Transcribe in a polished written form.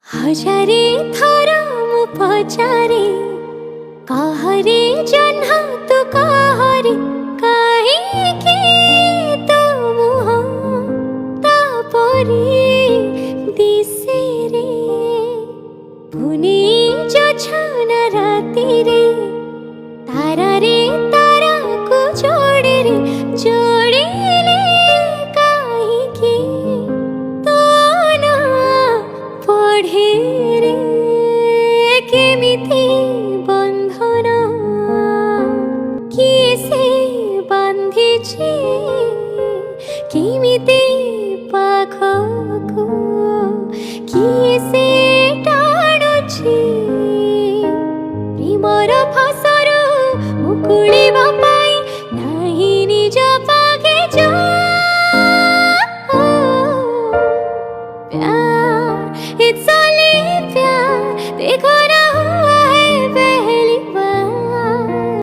हजारे थर मु पचारे कहरे जन्ह तू कहरे काहे तो मुह तापरे दिसे रे पुनी जो छन राती रे तारा रे तारा को जोड़े रे जोड़े ले काहे तो ना पढ़े रे केमिति बंधन किए से बांधिछे केमिति पाखको किए से टाणुछे प्रेमर फसर मुकुलिबा पाई नाही निज पागे जा प्यार इट्स ओनली प्यार देखो